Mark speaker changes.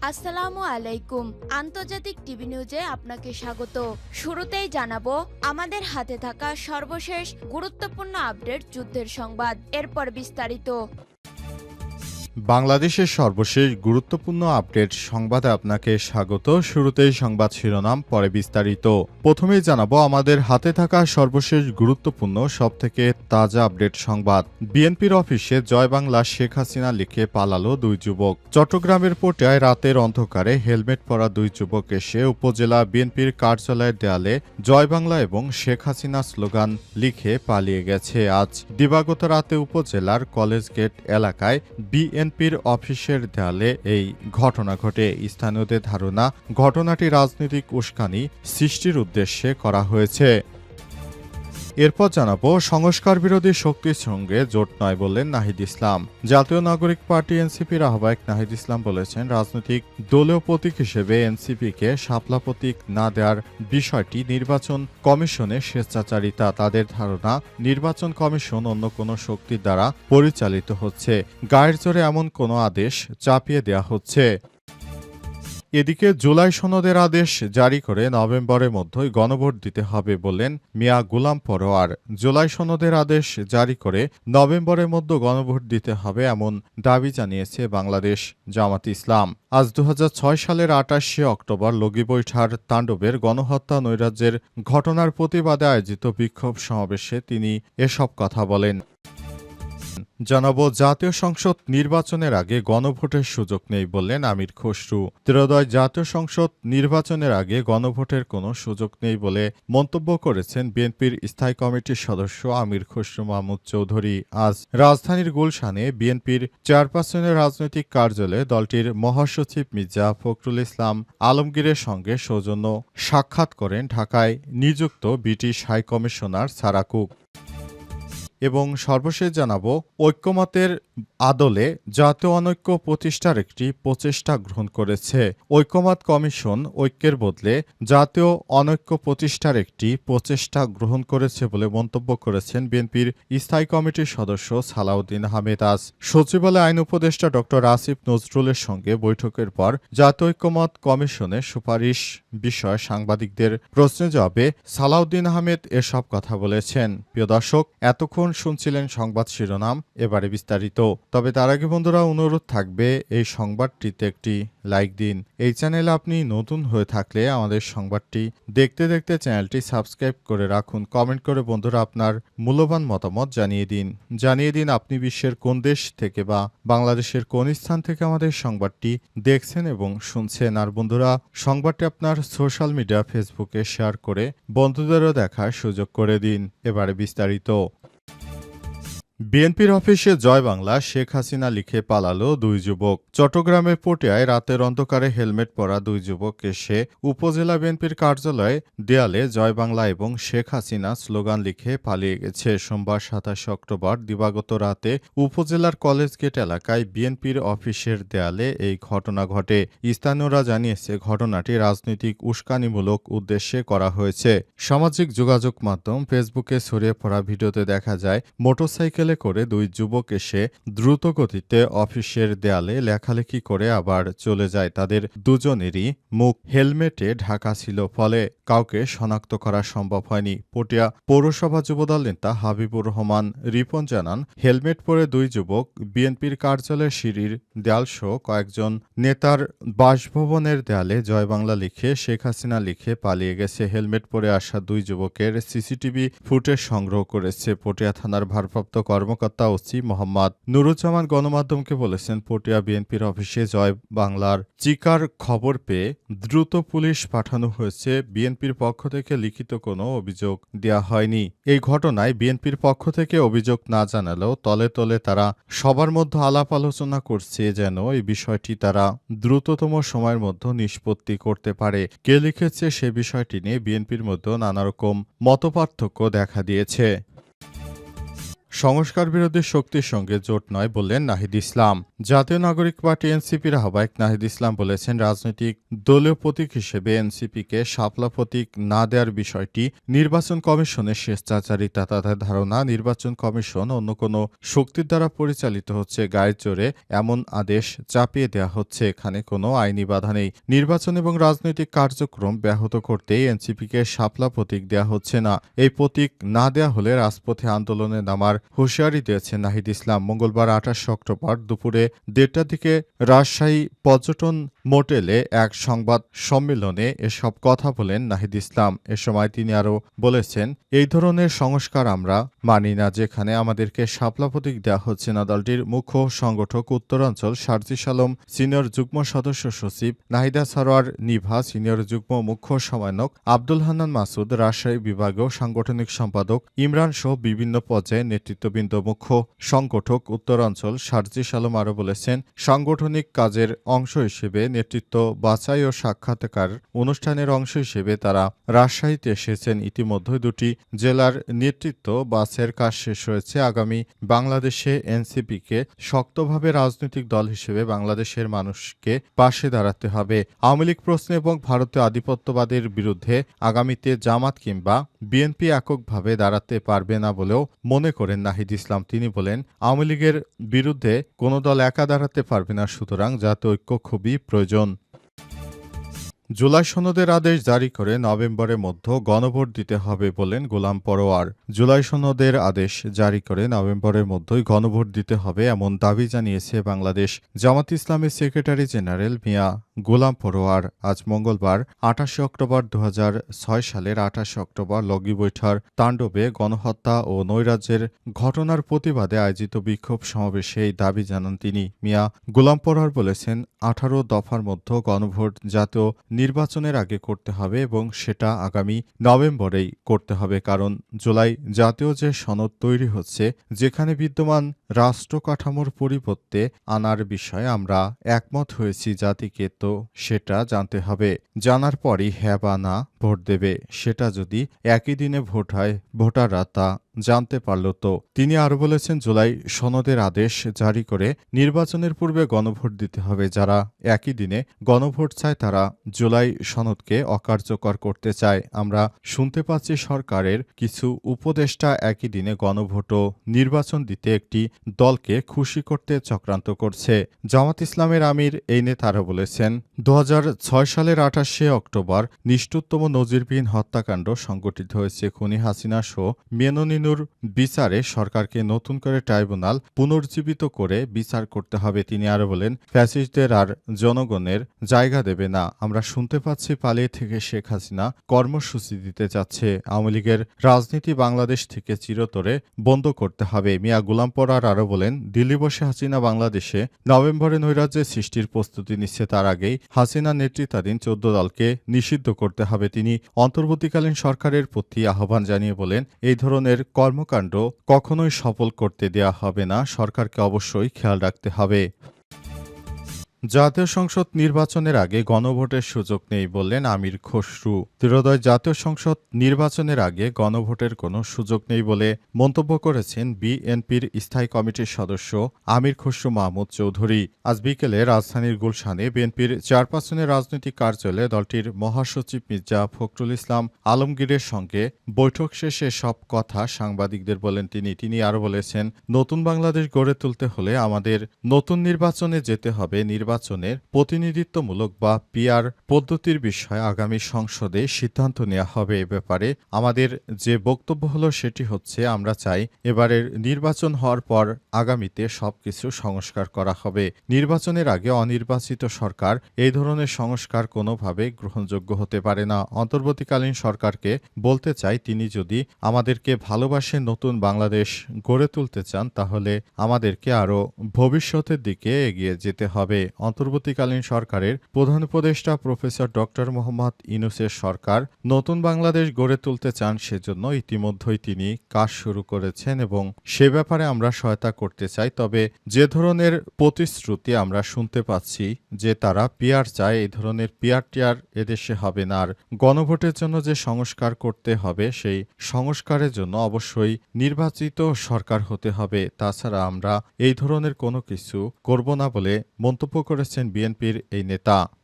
Speaker 1: আসসালামু আলাইকুম। আন্তর্জাতিক টিভি নিউজে আপনাকে স্বাগত। শুরুতেই জানাবো আমাদের হাতে থাকা সর্বশেষ গুরুত্বপূর্ণ আপডেট যুদ্ধের সংবাদ, এরপর বিস্তারিত।
Speaker 2: বাংলাদেশের সর্বশেষ গুরুত্বপূর্ণ আপডেট সংবাদে আপনাকে স্বাগত। শুরুতেই সংবাদ শিরোনাম, পরে বিস্তারিত। প্রথমেই জানাবো আমাদের হাতে থাকা সর্বশেষ গুরুত্বপূর্ণ সবথেকে তাজা আপডেট সংবাদ। বিএনপির অফিসে জয় বাংলা শেখ হাসিনা লিখে পালালো দুই যুবক। চট্টগ্রামের পটিয়ায় রাতের অন্ধকারে হেলমেট পরা দুই যুবক এসে উপজেলা বিএনপির কার্যালয়ের দেয়ালে জয় বাংলা এবং শেখ হাসিনা স্লোগান লিখে পালিয়ে গেছে। আজ দিবাগত রাতে উপজেলার কলেজ গেট এলাকায় বিএনপির অফিসের দেয়ালে এই ঘটনা ঘটে। স্থানীয়দের ধারণা ঘটনাটি রাজনৈতিক উস্কানি সৃষ্টির উদ্দেশ্যে করা হয়েছে। এরপর জানাবো সংস্কার বিরোধী শক্তির সঙ্গে জোট নয় বললেন নাহিদ ইসলাম। জাতীয় নাগরিক পার্টি এনসিপির আহ্বায়ক নাহিদ ইসলাম বলেছেন, রাজনৈতিক দলীয় প্রতীক হিসেবে এনসিপিকে শাপলা প্রতীক না দেওয়ার বিষয়টি নির্বাচন কমিশনের স্বেচ্ছাচারিতা। তাদের ধারণা নির্বাচন কমিশন অন্য কোনো শক্তির দ্বারা পরিচালিত হচ্ছে। গায়ের জোরে এমন কোনো আদেশ চাপিয়ে দেওয়া হচ্ছে। এদিকে জুলাই সনদের আদেশ জারি করে নভেম্বরের মধ্যেই গণভোট দিতে হবে বললেন মিয়া গোলাম পরোয়ার। জুলাই সনদের আদেশ জারি করে নভেম্বরের মধ্যে গণভোট দিতে হবে এমন দাবি জানিয়েছে বাংলাদেশ জামাত ইসলাম। আজ ২০০৬ সালের ২৮শে অক্টোবর লগিবৈঠার তাণ্ডবের গণহত্যা নৈরাজ্যের ঘটনার প্রতিবাদে আয়োজিত বিক্ষোভ সমাবেশে তিনি এসব কথা বলেন। জানাবো জাতীয় সংসদ নির্বাচনের আগে গণভোটের সুযোগ নেই বললেন আমির খসরু। ত্রয়োদশ জাতীয় সংসদ নির্বাচনের আগে গণভোটের কোনো সুযোগ নেই বলে মন্তব্য করেছেন বিএনপির স্থায়ী কমিটির সদস্য আমির খসরু মাহমুদ চৌধুরী। আজ রাজধানীর গুলশানে বিএনপির চেয়ারপারসনের রাজনৈতিক কার্যালয়ে দলটির মহাসচিব মির্জা ফখরুল ইসলাম আলমগীরের সঙ্গে সৌজন্য সাক্ষাৎ করেন ঢাকায় নিযুক্ত ব্রিটিশ হাইকমিশনার সারা কুক। এবং সর্বশেষ জানাবো ঐক্যমতের আদলে জাতীয় অনৈক্য প্রতিষ্ঠার একটি প্রচেষ্টা গ্রহণ করেছে। ঐক্যমত কমিশন ঐক্যের বদলে জাতীয় অনৈক্য প্রতিষ্ঠার একটি প্রচেষ্টা গ্রহণ করেছে বলে মন্তব্য করেছেন বিএনপির স্থায়ী কমিটির সদস্য সালাউদ্দিন আহমেদ। আজ সচিবালয় আইন উপদেষ্টা ড আসিফ নজরুলের সঙ্গে বৈঠকের পর জাতীয় ঐক্যমত কমিশনের সুপারিশ বিষয়ে সাংবাদিকদের প্রশ্নের জবাবে সালাউদ্দিন আহমেদ এসব কথা বলেছেন। প্রিয় দর্শক, এতক্ষণ শুনছিলেন সংবাদ শিরোনাম, এবারে বিস্তারিত। তবে তার আগে বন্ধুরা অনুরোধ থাকবে এই সংবাদটিতে একটি লাইক দিন। এই চ্যানেলে আপনি নতুন হয়ে থাকলে আমাদের সংবাদটি দেখতে দেখতে চ্যানেলটি সাবস্ক্রাইব করে রাখুন। কমেন্ট করে বন্ধুরা আপনার মূল্যবান মতামত জানিয়ে দিন আপনি বিশ্বের কোন দেশ থেকে বা বাংলাদেশের কোন স্থান থেকে আমাদের সংবাদটি দেখছেন এবং শুনছেন। আর বন্ধুরা, সংবাদটি আপনার সোশ্যাল মিডিয়া ফেসবুকে শেয়ার করে বন্ধুদেরও দেখার সুযোগ করে দিন। এবারে বিস্তারিত। বিএনপির অফিসে জয় বাংলা শেখ হাসিনা লিখে পালালো দুই যুবক। চট্টগ্রামের পটিয়ায় রাতের অন্ধকারে হেলমেট পরা দুই যুবক এসে উপজেলা বিএনপির কার্যালয়ে দেয়ালে জয় বাংলা এবং শেখ হাসিনা স্লোগান লিখে পালিয়ে গেছে। সোমবার ২৭ অক্টোবর দিবাগত রাতে উপজেলার কলেজ গেট এলাকায় বিএনপির অফিসের দেয়ালে এই ঘটনা ঘটে। স্থানীয়রা জানিয়েছে ঘটনাটি রাজনৈতিক উস্কানিমূলক উদ্দেশ্যে করা হয়েছে। সামাজিক যোগাযোগ মাধ্যম ফেসবুকে ছড়িয়ে পড়া ভিডিওতে দেখা যায় মোটরসাইকেল করে দুই যুবক এসে দ্রুত গতিতে অফিসের দেয়ালে লেখালেখি করে আবার চলে যায়। তাদের দুজনেরই মুখ হেলমেটে ঢাকা ছিল, ফলে কাউকে শনাক্ত করা সম্ভব হয়নি। পটিয়া পৌরসভা যুবদল নেতা হাবিবুর রহমান রিপন জানান, হেলমেট পরে দুই যুবক বিএনপির কার্যালয়ের সিঁড়ির দেয়ালসহ কয়েকজন নেতার বাসভবনের দেয়ালে জয় বাংলা লিখে শেখ হাসিনা লিখে পালিয়ে গেছে। হেলমেট পরে আসা দুই যুবকের সিসিটিভি ফুটেজ সংগ্রহ করেছে পটিয়া থানার ভারপ্রাপ্ত কর্মকর্তা ওসি মোহাম্মদ নুরুজ্জামান গণমাধ্যমকে বলেছেন, পটিয়া বিএনপির অফিসে জয় বাংলার চিকার খবর পেয়ে দ্রুত পুলিশ পাঠানো হয়েছে। বিএনপির পক্ষ থেকে লিখিত কোনো অভিযোগ দেওয়া হয়নি। এই ঘটনায় বিএনপির পক্ষ থেকে অভিযোগ না জানালেও তলে তলে তারা সবার মধ্যে আলাপ আলোচনা করছে যেন এই বিষয়টি তারা দ্রুততম সময়ের মধ্যে নিষ্পত্তি করতে পারে। কে লিখেছে সে বিষয়টি নিয়ে বিএনপির মধ্যে নানা রকম মতপার্থক্য দেখা দিয়েছে। সংস্কার বিরোধী শক্তির সঙ্গে জোট নয় বললেন নাহিদ ইসলাম। জাতীয় নাগরিক পার্টি এনসিপির আহ্বায়ক নাহিদ ইসলাম বলেছেন, রাজনৈতিক দলীয় প্রতীক হিসেবে এনসিপিকে শাপলা প্রতীক না দেওয়ার বিষয়টি নির্বাচন কমিশনের স্বেচ্ছাচারিতা। তাদের ধারণা, নির্বাচন কমিশন অন্য কোনো শক্তির দ্বারা পরিচালিত হচ্ছে। গায়ের জোরে এমন আদেশ চাপিয়ে দেওয়া হচ্ছে। এখানে কোনো আইনি বাধা নেই। নির্বাচন এবং রাজনৈতিক কার্যক্রম ব্যাহত করতেই এনসিপিকে শাপলা প্রতীক দেওয়া হচ্ছে না। এই প্রতীক না দেওয়া হলে রাজপথে আন্দোলনে নামার হুঁশিয়ারি দিয়েছেন নাহিদ ইসলাম। মঙ্গলবার ২৮ অক্টোবর দুপুরে ১:৩০টার দিকে রাজশাহী পর্যটন মোটেলে এক সংবাদ সম্মেলনে এসব কথা বলেন নাহিদ ইসলাম। এ সময় তিনি আরও বলেছেন, এই ধরনের সংস্কার আমরা মানি না, যেখানে আমাদেরকে শাপলা প্রতীক দেওয়া হচ্ছে না। দলটির মুখ্য সংগঠক উত্তরাঞ্চল সার্জিস আলম, সিনিয়র যুগ্ম সদস্য সচিব নাহিদা সরোয়ার নিভা, সিনিয়র যুগ্ম মুখ্য সমন্বয়ক আব্দুল হান্নান মাসুদ, রাজশাহী বিভাগীয় সাংগঠনিক সম্পাদক ইমরান সহ বিভিন্ন পর্যায়ে নেতৃত্ববৃন্দ। মুখ্য সংগঠক উত্তরাঞ্চল সার্জিস আলম আরও বলেছেন, সাংগঠনিক কাজের অংশ হিসেবে নেতৃত্ব বাছাই ও সাক্ষাৎকার অনুষ্ঠানের অংশ হিসেবে তারা রাজশাহীতে এসেছেন। ইতিমধ্যে দুটি জেলার নেতৃত্ব বাছাইয়ের কাজ শেষ হয়েছে। আগামী বাংলাদেশে এনসিপিকে শক্তভাবে রাজনৈতিক দল হিসেবে বাংলাদেশের মানুষকে পাশে দাঁড়াতে হবে। আওয়ামী লীগ প্রশ্নে এবং ভারতীয় আধিপত্যবাদের বিরুদ্ধে আগামীতে জামাত কিংবা বিএনপি এককভাবে দাঁড়াতে পারবে না বলেও মনে করেন নাহিদ ইসলাম। তিনি বলেন, আওয়ামী লীগের বিরুদ্ধে কোনো দল একা দাঁড়াতে পারবে না, সুতরাং জাতীয় ঐক্য খুবই প্রয়োজন। জুলাই সনদের আদেশ জারি করে নভেম্বরের মধ্যে গণভোট দিতে হবে বলেন গোলাম পরোয়ার। জুলাই সনদের আদেশ জারি করে নভেম্বরের মধ্যেই গণভোট দিতে হবে এমন দাবি জানিয়েছে বাংলাদেশ জামাত ইসলামের সেক্রেটারি জেনারেল মিয়া গোলাম পরোয়ার। আজ মঙ্গলবার ২৮ অক্টোবর ২০০৬ সালের ২৮ অক্টোবর লগি বৈঠার তাণ্ডবে গণহত্যা ও নৈরাজ্যের ঘটনার প্রতিবাদে আয়োজিত বিক্ষোভ সমাবেশে এই দাবি জানান তিনি। মিয়া গোলাম পরোয়ার বলেছেন, ১৮ দফার মধ্যে গণভোট জাতীয় নির্বাচনের আগে করতে হবে এবং সেটা আগামী নভেম্বরেই করতে হবে। কারণ জুলাই জাতীয় যে সনদ তৈরি হচ্ছে, যেখানে বিদ্যমান রাষ্ট্র কাঠামোর পরিবর্তে আনার বিষয়ে আমরা একমত হয়েছি, জাতিকে তো সেটা জানতে হবে। জানার পরই হ্যাঁ বা না ভোট দেবে। সেটা যদি একই দিনে ভোট হয়, ভোটাররা তা জানতে পারল তো। তিনি আরও বলেছেন, জুলাই সনদের আদেশ জারি করে নির্বাচনের পূর্বে গণভোট দিতে হবে। যারা একই দিনে গণভোট চায় তারা জুলাই সনদকে অকার্যকর করতে চায়। আমরা শুনতে পাচ্ছি সরকারের কিছু উপদেষ্টা একই দিনে গণভোট ও নির্বাচন দিতে একটি দলকে খুশি করতে চক্রান্ত করছে। জামাত ইসলামের আমির এই নেতারা বলেছেন, ২০০৬ সালের ২৮শে অক্টোবর নিষ্ঠুরতম নজিরবিহীন হত্যাকাণ্ড সংঘটিত হয়েছে। খুনি হাসিনা সহ মেননিনুর বিচারে সরকারকে নতুন করে ট্রাইব্যুনাল পুনর্জীবিত করে বিচার করতে হবে। তিনি আরও বলেন, ফ্যাসিস্টদের আর জনগণের জায়গা দেবে না। আমরা শুনতে পাচ্ছি পালিয়ে থেকে শেখ হাসিনা কর্মসূচি দিতে যাচ্ছে। আওয়ামী লীগের রাজনীতি বাংলাদেশ থেকে চিরতরে বন্ধ করতে হবে। মিয়া গোলাম পরোয়ার আরও বলেন, দিল্লি বসে হাসিনা বাংলাদেশে নভেম্বরে নৈরাজ্যের সৃষ্টির প্রস্তুতি নিচ্ছে। তার আগেই হাসিনা নেতৃত্বাধীন ১৪ দলকে নিষিদ্ধ করতে হবে। তিনি অন্তর্বর্তীকালীন সরকারের প্রতি আহ্বান জানিয়ে বলেন, এই ধরনের কর্মকাণ্ড কখনোই সফল করতে দেয়া হবে না। সরকারকে অবশ্যই খেয়াল রাখতে হবে। জাতীয় সংসদ নির্বাচনের আগে গণভোটের সুযোগ নেই বললেন আমির খসরু। ত্রয়োদশ জাতীয় সংসদ নির্বাচনের আগে গণভোটের কোনো সুযোগ নেই বলে মন্তব্য করেছেন বিএনপির স্থায়ী কমিটির সদস্য আমির খসরু মাহমুদ চৌধুরী। আজ বিকেলে রাজধানীর গুলশানে বিএনপির চেয়ারপারসনের রাজনৈতিক কার্যালয়ে দলটির মহাসচিব মির্জা ফখরুল ইসলাম আলমগীরের সঙ্গে বৈঠক শেষে সব কথা সাংবাদিকদের বলেন তিনি আরও বলেছেন, নতুন বাংলাদেশ গড়ে তুলতে হলে আমাদের নতুন নির্বাচনে যেতে হবে। নির্বাচনের প্রতিনিধিত্বমূলক বা পিআর পদ্ধতির বিষয়ে আগামী সংসদে সিদ্ধান্ত নেওয়া হবে। এ ব্যাপারে আমাদের যে বক্তব্য হলো সেটি হচ্ছে, আমরা চাই এবারের নির্বাচন হওয়ার পর আগামীতে সবকিছু সংস্কার করা হবে। নির্বাচনের আগে অনির্বাচিত সরকার এই ধরনের সংস্কার কোনোভাবে গ্রহণযোগ্য হতে পারে না। অন্তর্বর্তীকালীন সরকারকে বলতে চাই, তিনি যদি আমাদেরকে ভালোবাসে নতুন বাংলাদেশ গড়ে তুলতে চান, তাহলে আমাদেরকে আরও ভবিষ্যতের দিকে এগিয়ে যেতে হবে। অন্তর্বর্তীকালীন সরকারের প্রধান উপদেষ্টা প্রফেসর ডক্টর মোহাম্মদ ইউনূসের সরকার নতুন বাংলাদেশ গড়ে তুলতে চান, সেজন্য ইতিমধ্যেই তিনি কাজ শুরু করেছেন এবং সে ব্যাপারে আমরা সহায়তা করতে চাই। তবে যে ধরনের প্রতিশ্রুতি আমরা শুনতে পাচ্ছি যে তারা পিআর চায়, এই ধরনের পিআর টিআর এদেশে হবে না। আর গণভোটের জন্য যে সংস্কার করতে হবে সেই সংস্কারের জন্য অবশ্যই নির্বাচিত সরকার হতে হবে। তাছাড়া আমরা এই ধরনের কোনো কিছু করব না বলে মন্তব্য করেছেন বিএনপির এই নেতা।